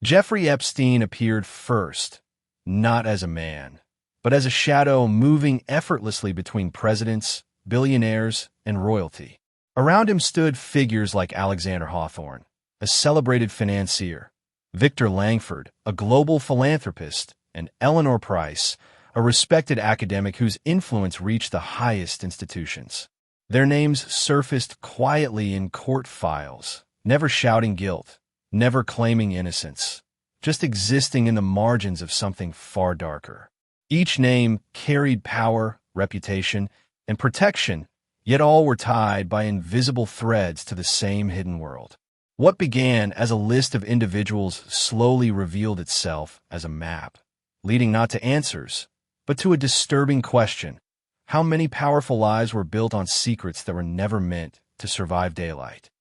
Jeffrey Epstein appeared first, not as a man, but as a shadow moving effortlessly between presidents, billionaires, and royalty. Around him stood figures like Alexander Hawthorne, a celebrated financier, Victor Langford, a global philanthropist, and Eleanor Price, a respected academic whose influence reached the highest institutions. Their names surfaced quietly in court files, never shouting guilt, never claiming innocence, just existing in the margins of something far darker. Each name carried power, reputation, and protection, yet all were tied by invisible threads to the same hidden world. What began as a list of individuals slowly revealed itself as a map, leading not to answers, but to a disturbing question: how many powerful lives were built on secrets that were never meant to survive daylight?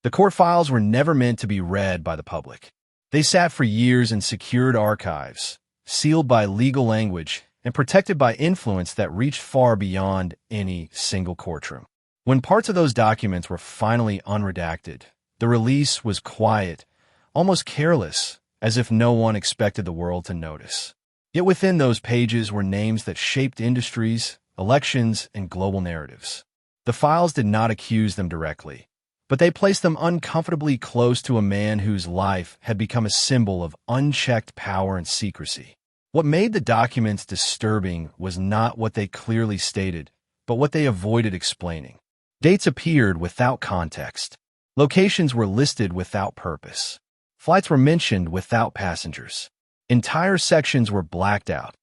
The court files were never meant to be read by the public. They sat for years in secured archives, sealed by legal language and protected by influence that reached far beyond any single courtroom. When parts of those documents were finally unredacted, the release was quiet, almost careless, as if no one expected the world to notice. Yet within those pages were names that shaped industries, elections, and global narratives. The files did not accuse them directly, but they placed them uncomfortably close to a man whose life had become a symbol of unchecked power and secrecy. What made the documents disturbing was not what they clearly stated, but what they avoided explaining. Dates appeared without context. Locations were listed without purpose. Flights were mentioned without passengers. Entire sections were blacked out,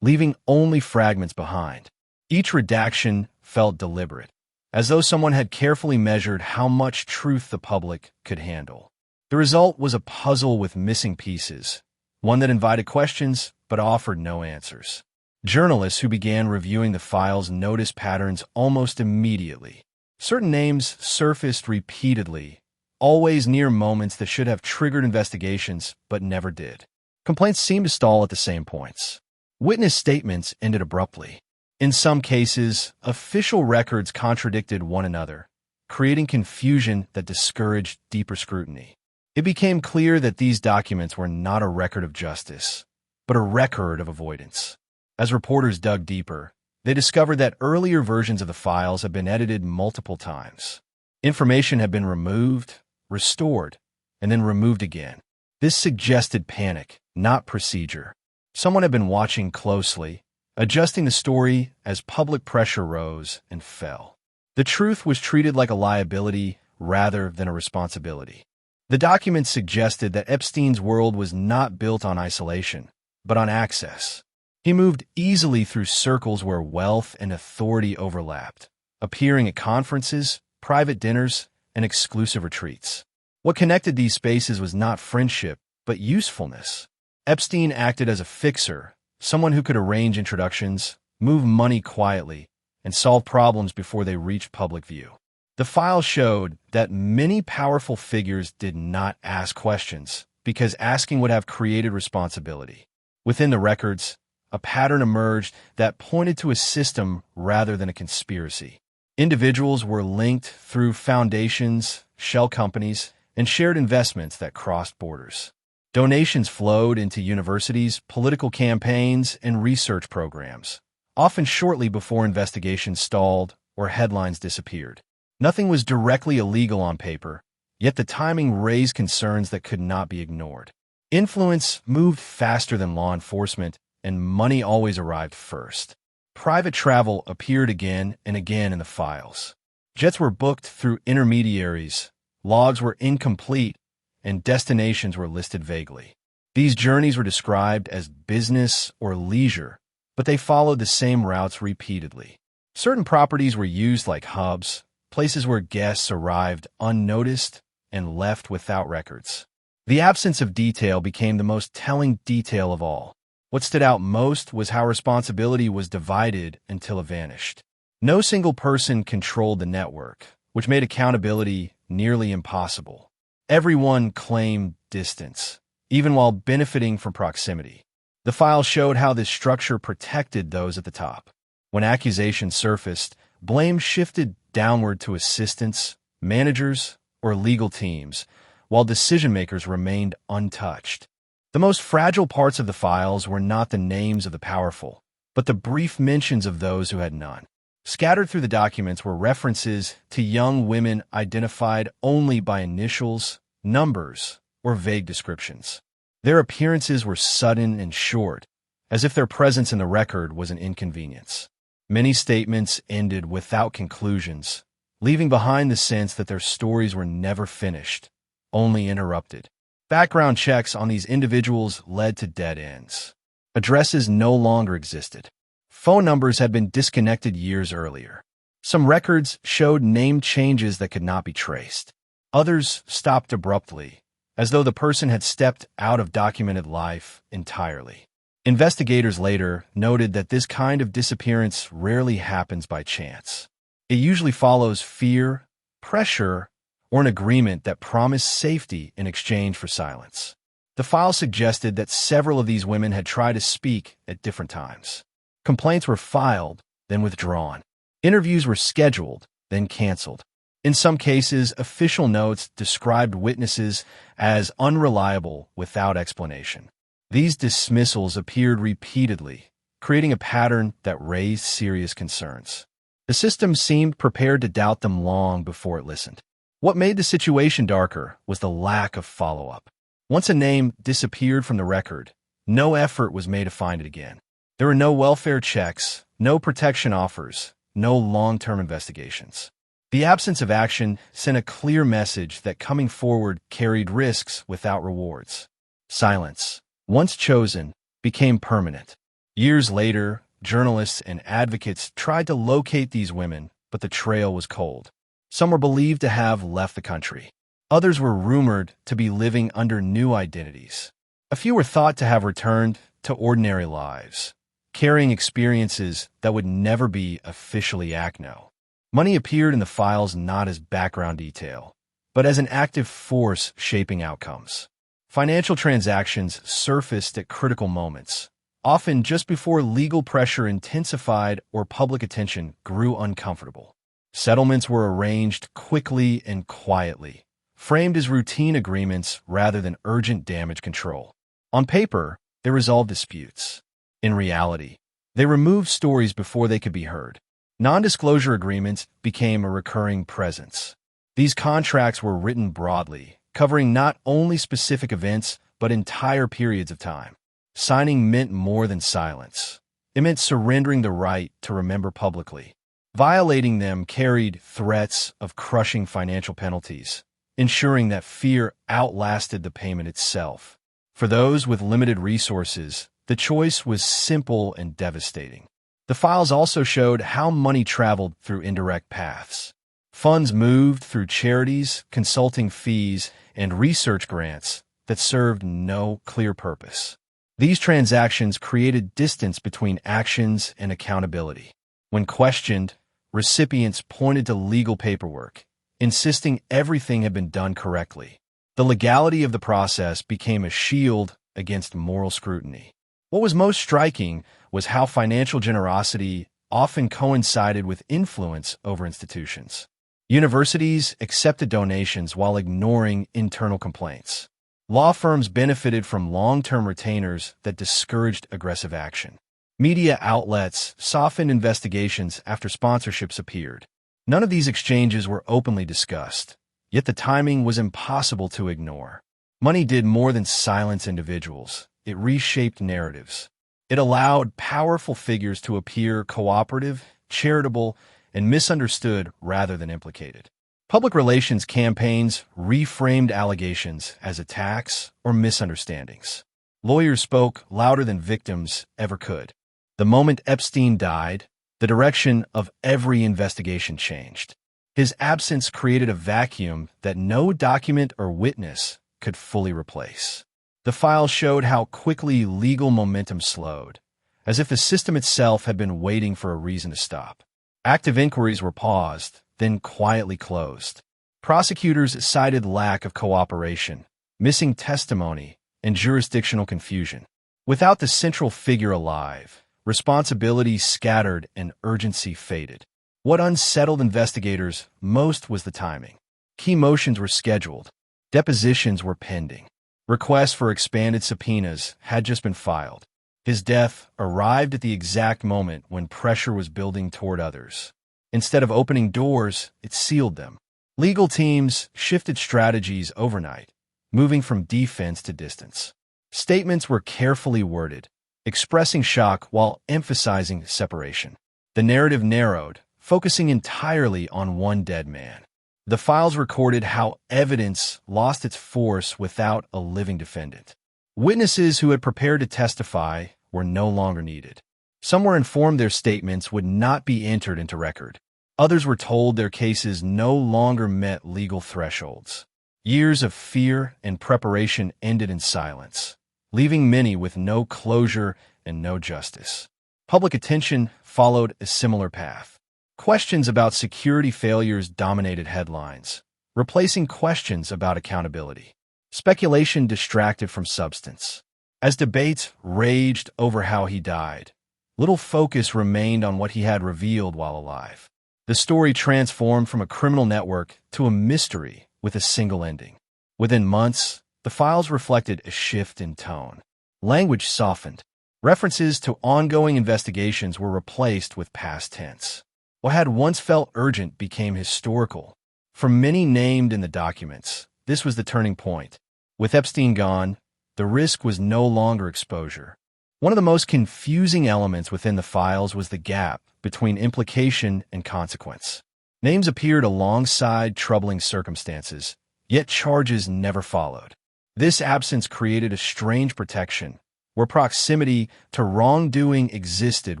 leaving only fragments behind. Each redaction felt deliberate, as though someone had carefully measured how much truth the public could handle. The result was a puzzle with missing pieces, one that invited questions but offered no answers. Journalists who began reviewing the files noticed patterns almost immediately. Certain names surfaced repeatedly, always near moments that should have triggered investigations but never did. Complaints seemed to stall at the same points. Witness statements ended abruptly. In some cases, official records contradicted one another, creating confusion that discouraged deeper scrutiny. It became clear that these documents were not a record of justice, but a record of avoidance. As reporters dug deeper, they discovered that earlier versions of the files had been edited multiple times. Information had been removed, restored, and then removed again. This suggested panic, not procedure. Someone had been watching closely, adjusting the story as public pressure rose and fell. The truth was treated like a liability rather than a responsibility. The documents suggested that Epstein's world was not built on isolation, but on access. He moved easily through circles where wealth and authority overlapped, appearing at conferences, private dinners, and exclusive retreats. What connected these spaces was not friendship, but usefulness. Epstein acted as a fixer, someone who could arrange introductions, move money quietly, and solve problems before they reached public view. The file showed that many powerful figures did not ask questions because asking would have created responsibility. Within the records, a pattern emerged that pointed to a system rather than a conspiracy. Individuals were linked through foundations, shell companies, and shared investments that crossed borders. Donations flowed into universities, political campaigns, and research programs, often shortly before investigations stalled or headlines disappeared. Nothing was directly illegal on paper, yet the timing raised concerns that could not be ignored. Influence moved faster than law enforcement, and money always arrived first. Private travel appeared again and again in the files. Jets were booked through intermediaries, logs were incomplete, and destinations were listed vaguely. These journeys were described as business or leisure, but they followed the same routes repeatedly. Certain properties were used like hubs, places where guests arrived unnoticed and left without records. The absence of detail became the most telling detail of all. What stood out most was how responsibility was divided until it vanished. No single person controlled the network, which made accountability nearly impossible. Everyone claimed distance, even while benefiting from proximity. The file showed how this structure protected those at the top. When accusations surfaced, blame shifted downward to assistants, managers, or legal teams, while decision-makers remained untouched. The most fragile parts of the files were not the names of the powerful, but the brief mentions of those who had none. Scattered through the documents were references to young women identified only by initials, numbers, or vague descriptions. Their appearances were sudden and short, as if their presence in the record was an inconvenience. Many statements ended without conclusions, leaving behind the sense that their stories were never finished, only interrupted. Background checks on these individuals led to dead ends. Addresses no longer existed. Phone numbers had been disconnected years earlier. Some records showed name changes that could not be traced. Others stopped abruptly, as though the person had stepped out of documented life entirely. Investigators later noted that this kind of disappearance rarely happens by chance. It usually follows fear, pressure, or an agreement that promised safety in exchange for silence. The file suggested that several of these women had tried to speak at different times. Complaints were filed, then withdrawn. Interviews were scheduled, then canceled. In some cases, official notes described witnesses as unreliable without explanation. These dismissals appeared repeatedly, creating a pattern that raised serious concerns. The system seemed prepared to doubt them long before it listened. What made the situation darker was the lack of follow-up. Once a name disappeared from the record, no effort was made to find it again. There were no welfare checks, no protection offers, no long-term investigations. The absence of action sent a clear message that coming forward carried risks without rewards. Silence, once chosen, became permanent. Years later, journalists and advocates tried to locate these women, but the trail was cold. Some were believed to have left the country. Others were rumored to be living under new identities. A few were thought to have returned to ordinary lives, carrying experiences that would never be officially ACNO. Money appeared in the files not as background detail, but as an active force shaping outcomes. Financial transactions surfaced at critical moments, often just before legal pressure intensified or public attention grew uncomfortable. Settlements were arranged quickly and quietly, framed as routine agreements rather than urgent damage control. On paper, they resolved disputes. In reality, they removed stories before they could be heard. Non-disclosure agreements became a recurring presence. These contracts were written broadly, covering not only specific events, but entire periods of time. Signing meant more than silence. It meant surrendering the right to remember publicly. Violating them carried threats of crushing financial penalties, ensuring that fear outlasted the payment itself. For those with limited resources, the choice was simple and devastating. The files also showed how money traveled through indirect paths. Funds moved through charities, consulting fees, and research grants that served no clear purpose. These transactions created distance between actions and accountability. When questioned, recipients pointed to legal paperwork, insisting everything had been done correctly. The legality of the process became a shield against moral scrutiny. What was most striking was how financial generosity often coincided with influence over institutions. Universities accepted donations while ignoring internal complaints. Law firms benefited from long-term retainers that discouraged aggressive action. Media outlets softened investigations after sponsorships appeared. None of these exchanges were openly discussed, yet the timing was impossible to ignore. Money did more than silence individuals. It reshaped narratives. It allowed powerful figures to appear cooperative, charitable, and misunderstood rather than implicated. Public relations campaigns reframed allegations as attacks or misunderstandings. Lawyers spoke louder than victims ever could. The moment Epstein died, the direction of every investigation changed. His absence created a vacuum that no document or witness could fully replace. The files showed how quickly legal momentum slowed, as if the system itself had been waiting for a reason to stop. Active inquiries were paused, then quietly closed. Prosecutors cited lack of cooperation, missing testimony, and jurisdictional confusion. Without the central figure alive, responsibility scattered and urgency faded. What unsettled investigators most was the timing. Key motions were scheduled. Depositions were pending. Requests for expanded subpoenas had just been filed. His death arrived at the exact moment when pressure was building toward others. Instead of opening doors, it sealed them. Legal teams shifted strategies overnight, moving from defense to distance. Statements were carefully worded, expressing shock while emphasizing separation. The narrative narrowed, focusing entirely on one dead man. The files recorded how evidence lost its force without a living defendant. Witnesses who had prepared to testify were no longer needed. Some were informed their statements would not be entered into record. Others were told their cases no longer met legal thresholds. Years of fear and preparation ended in silence, leaving many with no closure and no justice. Public attention followed a similar path. Questions about security failures dominated headlines, replacing questions about accountability. Speculation distracted from substance. As debates raged over how he died, little focus remained on what he had revealed while alive. The story transformed from a criminal network to a mystery with a single ending. Within months, the files reflected a shift in tone. Language softened. References to ongoing investigations were replaced with past tense. What had once felt urgent became historical. For many named in the documents, this was the turning point. With Epstein gone, the risk was no longer exposure. One of the most confusing elements within the files was the gap between implication and consequence. Names appeared alongside troubling circumstances, yet charges never followed. This absence created a strange protection, where proximity to wrongdoing existed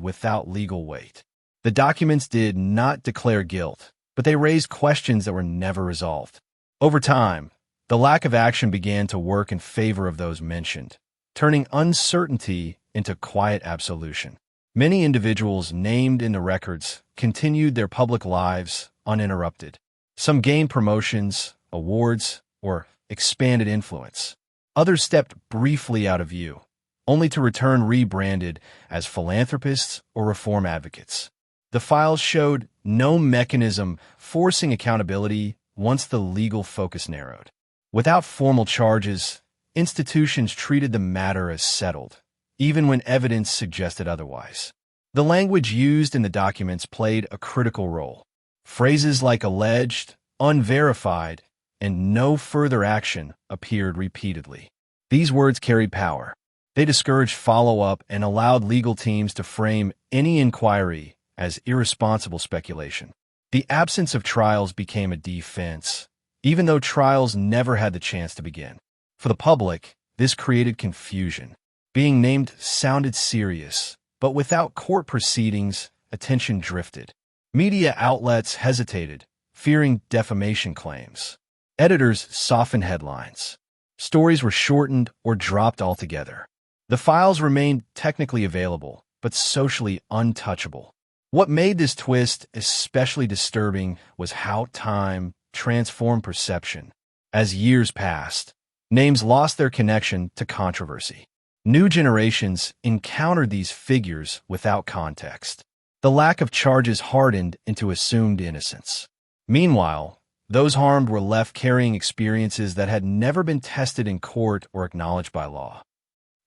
without legal weight. The documents did not declare guilt, but they raised questions that were never resolved. Over time, the lack of action began to work in favor of those mentioned, turning uncertainty into quiet absolution. Many individuals named in the records continued their public lives uninterrupted. Some gained promotions, awards, or expanded influence. Others stepped briefly out of view, only to return rebranded as philanthropists or reform advocates. The files showed no mechanism forcing accountability once the legal focus narrowed. Without formal charges, institutions treated the matter as settled, even when evidence suggested otherwise. The language used in the documents played a critical role. Phrases like alleged, unverified, and no further action appeared repeatedly. These words carried power. They discouraged follow-up and allowed legal teams to frame any inquiry as irresponsible speculation. The absence of trials became a defense, even though trials never had the chance to begin. For the public, this created confusion. Being named sounded serious, but without court proceedings, attention drifted. Media outlets hesitated, fearing defamation claims. Editors softened headlines. Stories were shortened or dropped altogether. The files remained technically available, but socially untouchable. What made this twist especially disturbing was how time transformed perception. As years passed, names lost their connection to controversy. New generations encountered these figures without context. The lack of charges hardened into assumed innocence. Meanwhile, those harmed were left carrying experiences that had never been tested in court or acknowledged by law.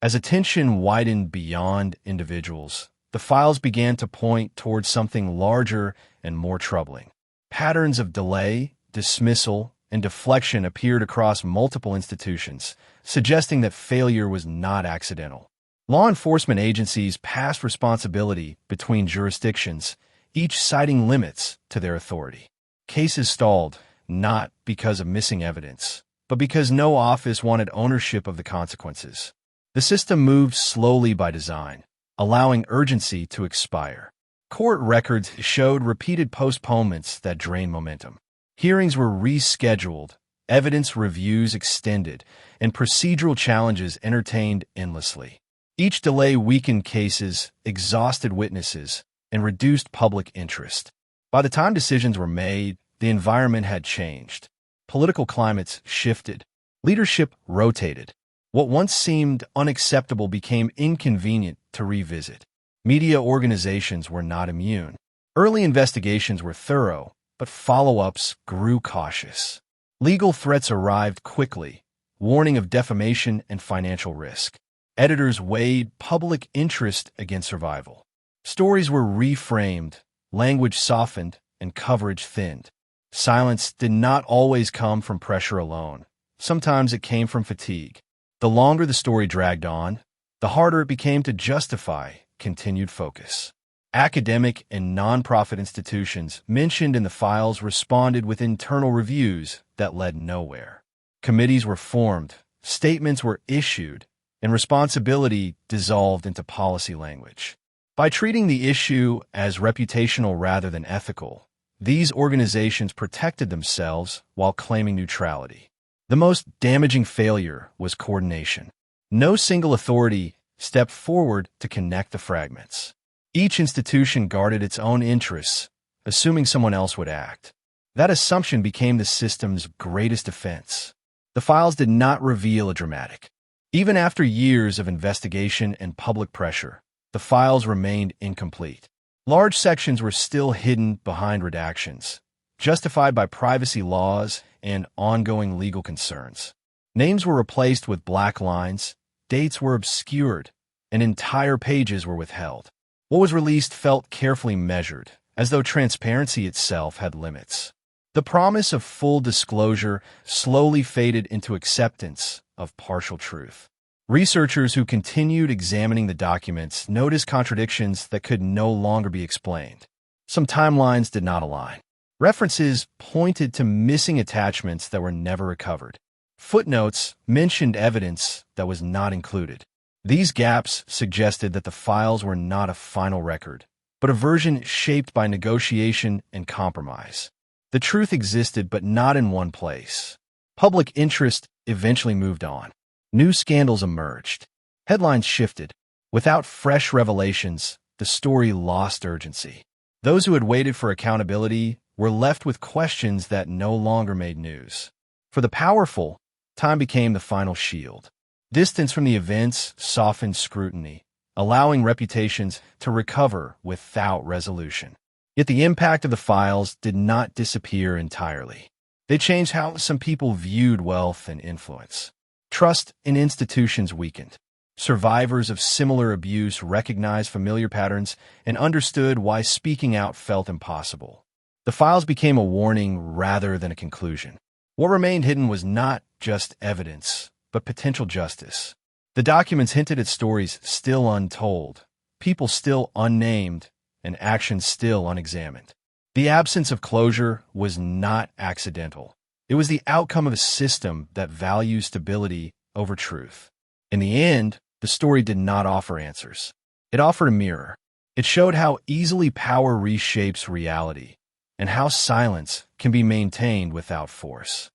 As attention widened beyond individuals, the files began to point towards something larger and more troubling. Patterns of delay, dismissal, and deflection appeared across multiple institutions, suggesting that failure was not accidental. Law enforcement agencies passed responsibility between jurisdictions, each citing limits to their authority. Cases stalled, not because of missing evidence, but because no office wanted ownership of the consequences. The system moved slowly by design, allowing urgency to expire. Court records showed repeated postponements that drained momentum. Hearings were rescheduled, evidence reviews extended, and procedural challenges entertained endlessly. Each delay weakened cases, exhausted witnesses, and reduced public interest. By the time decisions were made, the environment had changed. Political climates shifted. Leadership rotated. What once seemed unacceptable became inconvenient to revisit. Media organizations were not immune. Early investigations were thorough, but follow-ups grew cautious. Legal threats arrived quickly, warning of defamation and financial risk. Editors weighed public interest against survival. Stories were reframed, language softened, and coverage thinned. Silence did not always come from pressure alone. Sometimes it came from fatigue. The longer the story dragged on, the harder it became to justify continued focus. Academic and nonprofit institutions mentioned in the files responded with internal reviews that led nowhere. Committees were formed, statements were issued, and responsibility dissolved into policy language. By treating the issue as reputational rather than ethical, these organizations protected themselves while claiming neutrality. The most damaging failure was coordination. No single authority stepped forward to connect the fragments. Each institution guarded its own interests, assuming someone else would act. That assumption became the system's greatest defense. The files did not reveal a dramatic. Even after years of investigation and public pressure, the files remained incomplete. Large sections were still hidden behind redactions, justified by privacy laws and ongoing legal concerns. Names were replaced with black lines, dates were obscured, and entire pages were withheld. What was released felt carefully measured, as though transparency itself had limits. The promise of full disclosure slowly faded into acceptance of partial truth. Researchers who continued examining the documents noticed contradictions that could no longer be explained. Some timelines did not align. References pointed to missing attachments that were never recovered. Footnotes mentioned evidence that was not included. These gaps suggested that the files were not a final record, but a version shaped by negotiation and compromise. The truth existed, but not in one place. Public interest eventually moved on. New scandals emerged. Headlines shifted. Without fresh revelations, the story lost urgency. Those who had waited for accountability were left with questions that no longer made news. For the powerful, time became the final shield. Distance from the events softened scrutiny, allowing reputations to recover without resolution. Yet the impact of the files did not disappear entirely. They changed how some people viewed wealth and influence. Trust in institutions weakened. Survivors of similar abuse recognized familiar patterns and understood why speaking out felt impossible. The files became a warning rather than a conclusion. What remained hidden was not just evidence, but potential justice. The documents hinted at stories still untold, people still unnamed, and actions still unexamined. The absence of closure was not accidental. It was the outcome of a system that values stability over truth. In the end, the story did not offer answers. It offered a mirror. It showed how easily power reshapes reality, and how silence can be maintained without force.